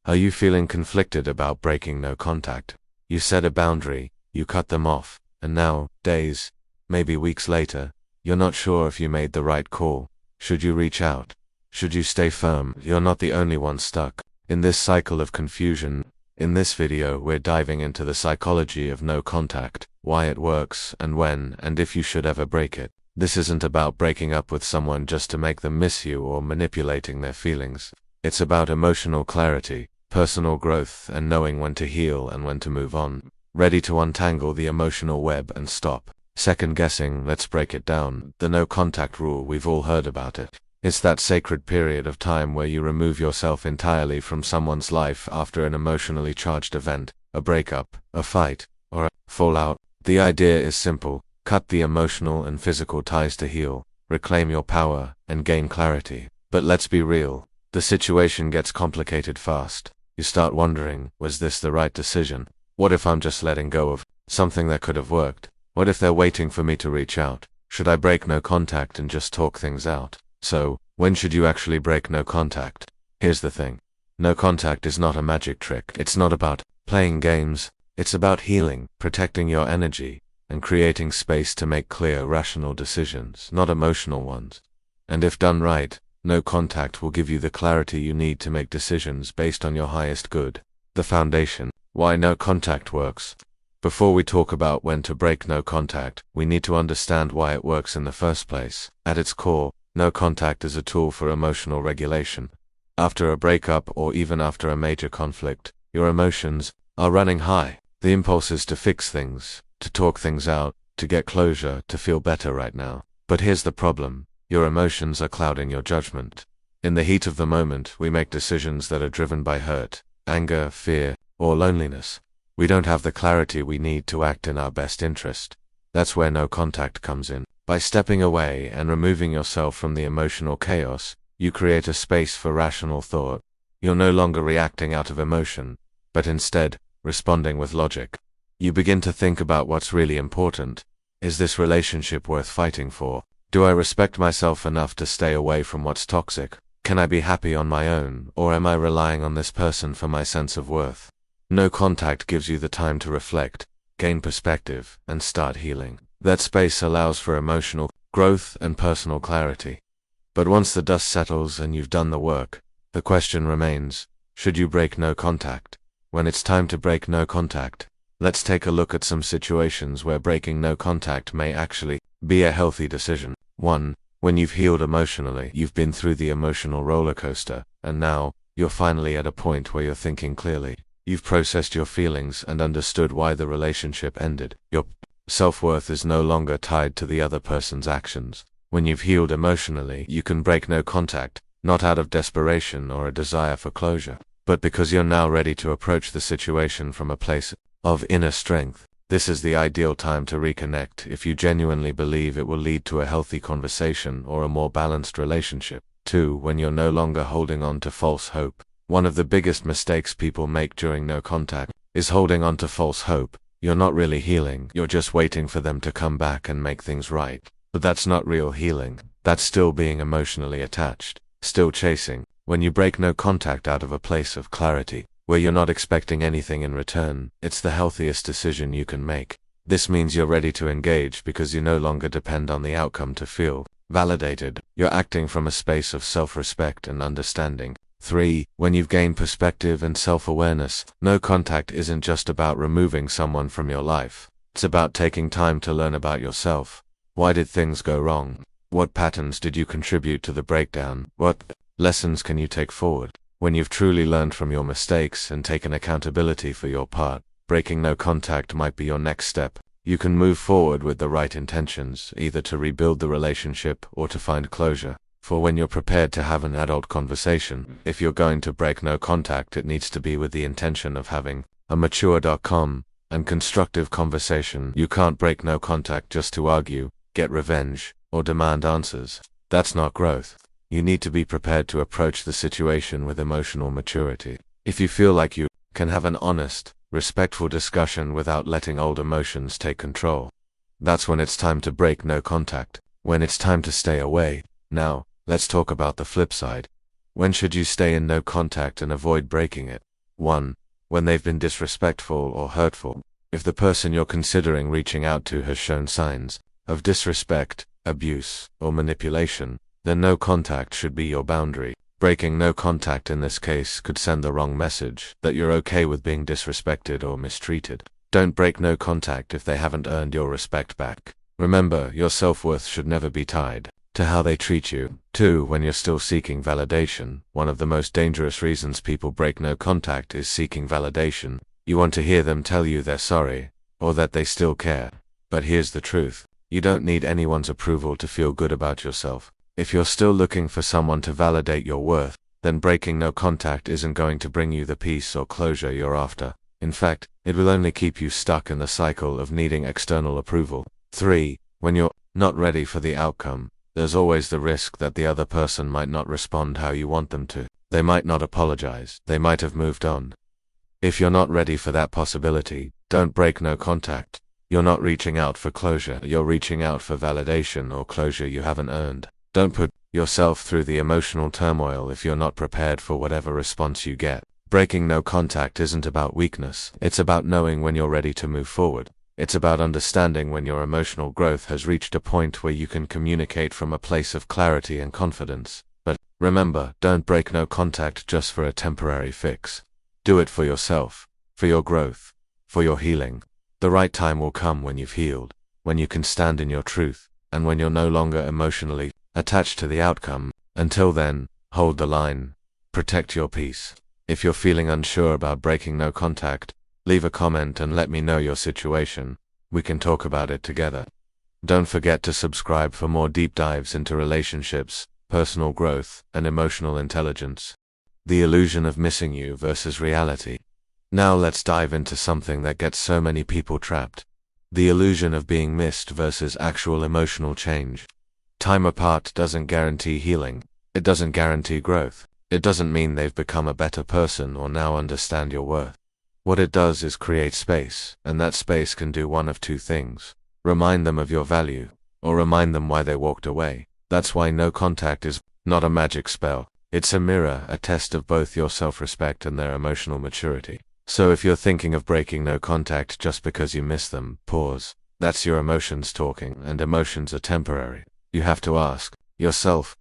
Are you feeling conflicted about breaking no contact? You set a boundary, you cut them off, and now, days, maybe weeks later, you're not sure if you made the right call. Should you reach out? Should you stay firm? You're not the only one stuck in this cycle of confusion. In this video, we're diving into the psychology of no contact, why it works, and when and if you should ever break it. This isn't about breaking up with someone just to make them miss you or manipulating their feelings. It's about emotional clarity, personal growth, and knowing when to heal and when to move on. Ready to untangle the emotional web and stop second guessing? Let's break it down. The no contact rule, we've all heard about it. It's that sacred period of time where you remove yourself entirely from someone's life after an emotionally charged event, a breakup, a fight, or a fallout. The idea is simple: cut the emotional and physical ties to heal, reclaim your power, and gain clarity. But let's be real, the situation gets complicated fast. You start wondering, was this the right decision? What if I'm just letting go of something that could have worked? What if they're waiting for me to reach out? Should I break no contact and just talk things out? So, when should you actually break no contact? Here's the thing. No contact is not a magic trick. It's not about playing games. It's about healing, protecting your energy, and creating space to make clear, rational decisions, not emotional ones. And if done right, no contact will give you the clarity you need to make decisions based on your highest good. The foundation. Why no contact works. Before we talk about when to break no contact, we need to understand why it works in the first place. At its core, no contact is a tool for emotional regulation. After a breakup or even after a major conflict, your emotions are running high. The impulse is to fix things, to talk things out, to get closure, to feel better right now. But here's the problem. Your emotions are clouding your judgment. In the heat of the moment, we make decisions that are driven by hurt, anger, fear, or loneliness. We don't have the clarity we need to act in our best interest. That's where no contact comes in. By stepping away and removing yourself from the emotional chaos, you create a space for rational thought. You're no longer reacting out of emotion, but instead, responding with logic. You begin to think about what's really important. Is this relationship worth fighting for? Do I respect myself enough to stay away from what's toxic? Can I be happy on my own, or am I relying on this person for my sense of worth? No contact gives you the time to reflect, gain perspective, and start healing. That space allows for emotional growth and personal clarity. But once the dust settles and you've done the work, the question remains, should you break no contact? When it's time to break no contact, let's take a look at some situations where breaking no contact may actually be a healthy decision. 1. When you've healed emotionally, you've been through the emotional roller coaster, and now, you're finally at a point where you're thinking clearly. You've processed your feelings and understood why the relationship ended. Your self-worth is no longer tied to the other person's actions. When you've healed emotionally, you can break no contact, not out of desperation or a desire for closure, but because you're now ready to approach the situation from a place of inner strength. This is the ideal time to reconnect if you genuinely believe it will lead to a healthy conversation or a more balanced relationship. 2. When you're no longer holding on to false hope. One of the biggest mistakes people make during no contact is holding on to false hope. You're not really healing, you're just waiting for them to come back and make things right. But that's not real healing. That's still being emotionally attached, still chasing. When you break no contact out of a place of clarity, where you're not expecting anything in return, it's the healthiest decision you can make. This means you're ready to engage because you no longer depend on the outcome to feel validated. You're acting from a space of self-respect and understanding. 3. When you've gained perspective and self-awareness, no contact isn't just about removing someone from your life. It's about taking time to learn about yourself. Why did things go wrong? What patterns did you contribute to the breakdown? What lessons can you take forward? When you've truly learned from your mistakes and taken accountability for your part, breaking no contact might be your next step. You can move forward with the right intentions, either to rebuild the relationship or to find closure. For when you're prepared to have an adult conversation, if you're going to break no contact, it needs to be with the intention of having a mature.com and constructive conversation. You can't break no contact just to argue, get revenge, or demand answers. That's not growth. You need to be prepared to approach the situation with emotional maturity. If you feel like you can have an honest, respectful discussion without letting old emotions take control, that's when it's time to break no contact, when it's time to stay away. Now, let's talk about the flip side. When should you stay in no contact and avoid breaking it? 1. When they've been disrespectful or hurtful. If the person you're considering reaching out to has shown signs of disrespect, abuse, or manipulation, then no contact should be your boundary. Breaking no contact in this case could send the wrong message that you're okay with being disrespected or mistreated. Don't break no contact if they haven't earned your respect back. Remember, your self-worth should never be tied to how they treat you. 2. When you're still seeking validation. One of the most dangerous reasons people break no contact is seeking validation. You want to hear them tell you they're sorry, or that they still care. But here's the truth. You don't need anyone's approval to feel good about yourself. If you're still looking for someone to validate your worth, then breaking no contact isn't going to bring you the peace or closure you're after. In fact, it will only keep you stuck in the cycle of needing external approval. 3. When you're not ready for the outcome, there's always the risk that the other person might not respond how you want them to. They might not apologize. They might have moved on. If you're not ready for that possibility, don't break no contact. You're not reaching out for closure. You're reaching out for validation or closure you haven't earned. Don't put yourself through the emotional turmoil if you're not prepared for whatever response you get. Breaking no contact isn't about weakness. It's about knowing when you're ready to move forward. It's about understanding when your emotional growth has reached a point where you can communicate from a place of clarity and confidence. But remember, don't break no contact just for a temporary fix. Do it for yourself, for your growth, for your healing. The right time will come when you've healed, when you can stand in your truth, and when you're no longer emotionally attached to the outcome. Until then, hold the line. Protect your peace. If you're feeling unsure about breaking no contact, leave a comment and let me know your situation. We can talk about it together. Don't forget to subscribe for more deep dives into relationships, personal growth, and emotional intelligence. The illusion of missing you versus reality. Now let's dive into something that gets so many people trapped. The illusion of being missed versus actual emotional change. Time apart doesn't guarantee healing. It doesn't guarantee growth. It doesn't mean they've become a better person or now understand your worth. What it does is create space, and that space can do one of two things. Remind them of your value, or remind them why they walked away. That's why no contact is not a magic spell. It's a mirror, a test of both your self-respect and their emotional maturity. So if you're thinking of breaking no contact just because you miss them, pause. That's your emotions talking, and emotions are temporary. You have to ask yourself,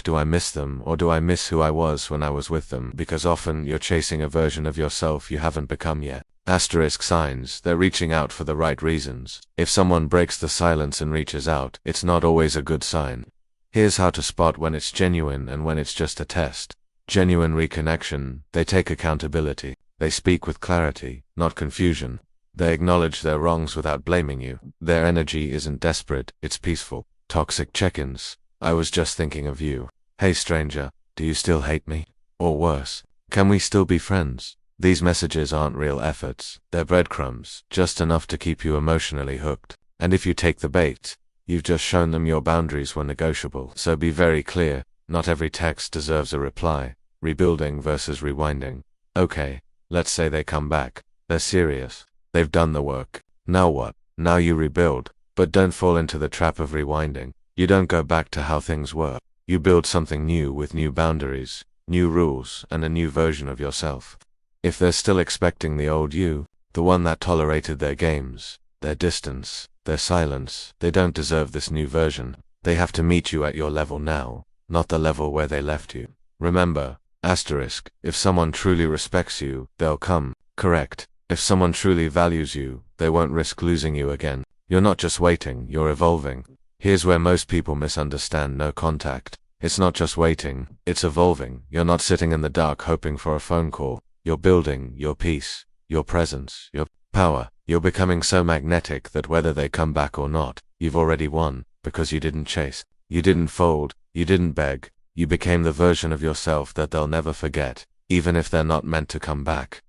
do I miss them, or do I miss who I was when I was with them? Because often you're chasing a version of yourself you haven't become yet. Signs, they're reaching out for the right reasons. If someone breaks the silence and reaches out, it's not always a good sign. Here's how to spot when it's genuine and when it's just a test. Genuine reconnection, they take accountability. They speak with clarity, not confusion. They acknowledge their wrongs without blaming you. Their energy isn't desperate, it's peaceful. Toxic check-ins. I was just thinking of you. Hey stranger, do you still hate me? Or worse, can we still be friends? These messages aren't real efforts. They're breadcrumbs, just enough to keep you emotionally hooked. And if you take the bait, you've just shown them your boundaries were negotiable. So be very clear, not every text deserves a reply. Rebuilding versus rewinding. Okay, let's say they come back. They're serious. They've done the work. Now what? Now you rebuild. But don't fall into the trap of rewinding. You don't go back to how things were. You build something new with new boundaries, new rules, and a new version of yourself. If they're still expecting the old you, the one that tolerated their games, their distance, their silence, they don't deserve this new version. They have to meet you at your level now, not the level where they left you. Remember, if someone truly respects you, they'll come, correct. If someone truly values you, they won't risk losing you again. You're not just waiting, you're evolving. Here's where most people misunderstand no contact. It's not just waiting, it's evolving. You're not sitting in the dark hoping for a phone call. You're building your peace, your presence, your power. You're becoming so magnetic that whether they come back or not, you've already won, because you didn't chase, you didn't fold, you didn't beg. You became the version of yourself that they'll never forget, even if they're not meant to come back.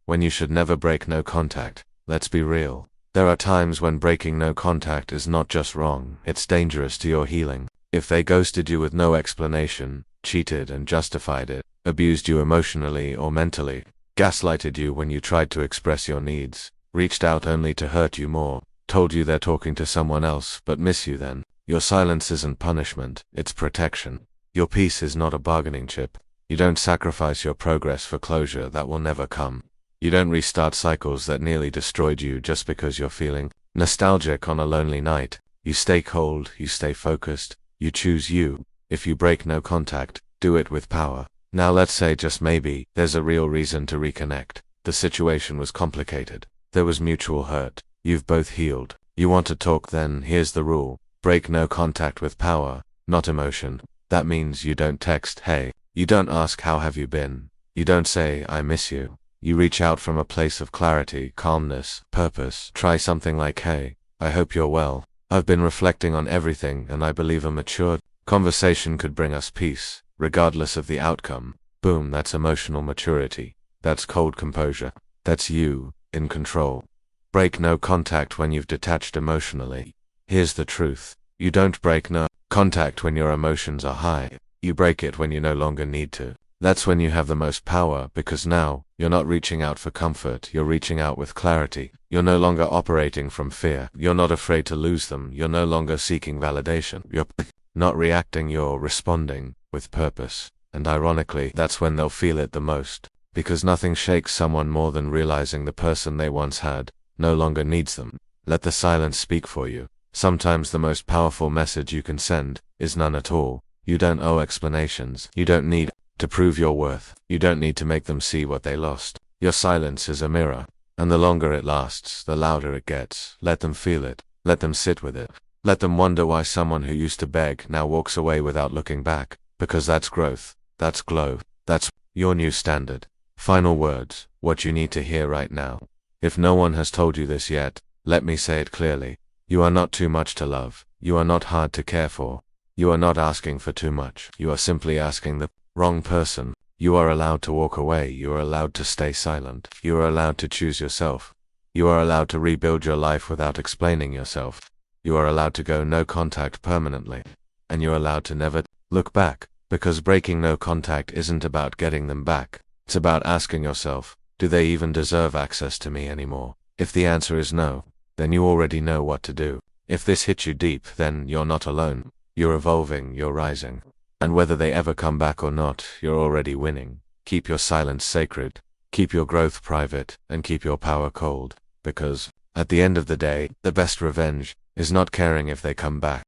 When you should never break no contact. Let's be real. There are times when breaking no contact is not just wrong, it's dangerous to your healing. If they ghosted you with no explanation, cheated and justified it, abused you emotionally or mentally, gaslighted you when you tried to express your needs, reached out only to hurt you more, told you they're talking to someone else but miss you then, your silence isn't punishment, it's protection. Your peace is not a bargaining chip. You don't sacrifice your progress for closure that will never come. You don't restart cycles that nearly destroyed you just because you're feeling nostalgic on a lonely night. You stay cold, you stay focused, you choose you. If you break no contact, do it with power. Now let's say just maybe, there's a real reason to reconnect. The situation was complicated. There was mutual hurt. You've both healed. You want to talk, then here's the rule. Break no contact with power, not emotion. That means you don't text, hey. You don't ask, how have you been? You don't say, I miss you. You reach out from a place of clarity, calmness, purpose. Try something like, hey, I hope you're well. I've been reflecting on everything and I believe a mature conversation could bring us peace, regardless of the outcome. Boom, that's emotional maturity. That's cold composure. That's you, in control. Break no contact when you've detached emotionally. Here's the truth. You don't break no contact when your emotions are high. You break it when you no longer need to. That's when you have the most power, because now, you're not reaching out for comfort, you're reaching out with clarity. You're no longer operating from fear. You're not afraid to lose them. You're no longer seeking validation. You're not reacting, you're responding with purpose. And ironically, that's when they'll feel it the most. Because nothing shakes someone more than realizing the person they once had no longer needs them. Let the silence speak for you. Sometimes the most powerful message you can send is none at all. You don't owe explanations. You don't need to prove your worth. You don't need to make them see what they lost. Your silence is a mirror, and the longer it lasts, the louder it gets. Let them feel it. Let them sit with it. Let them wonder why someone who used to beg now walks away without looking back. Because that's growth. That's glow. That's your new standard. Final words, what you need to hear right now. If no one has told you this yet, let me say it clearly. You are not too much to love. You are not hard to care for. You are not asking for too much. You are simply asking the wrong person. You are allowed to walk away. You are allowed to stay silent. You are allowed to choose yourself. You are allowed to rebuild your life without explaining yourself. You are allowed to go no contact permanently. And you're allowed to never look back. Because breaking no contact isn't about getting them back. It's about asking yourself, do they even deserve access to me anymore? If the answer is no, then you already know what to do. If this hits you deep, then you're not alone. You're evolving, you're rising. And whether they ever come back or not, you're already winning. Keep your silence sacred. Keep your growth private, and keep your power cold. Because, at the end of the day, the best revenge is not caring if they come back.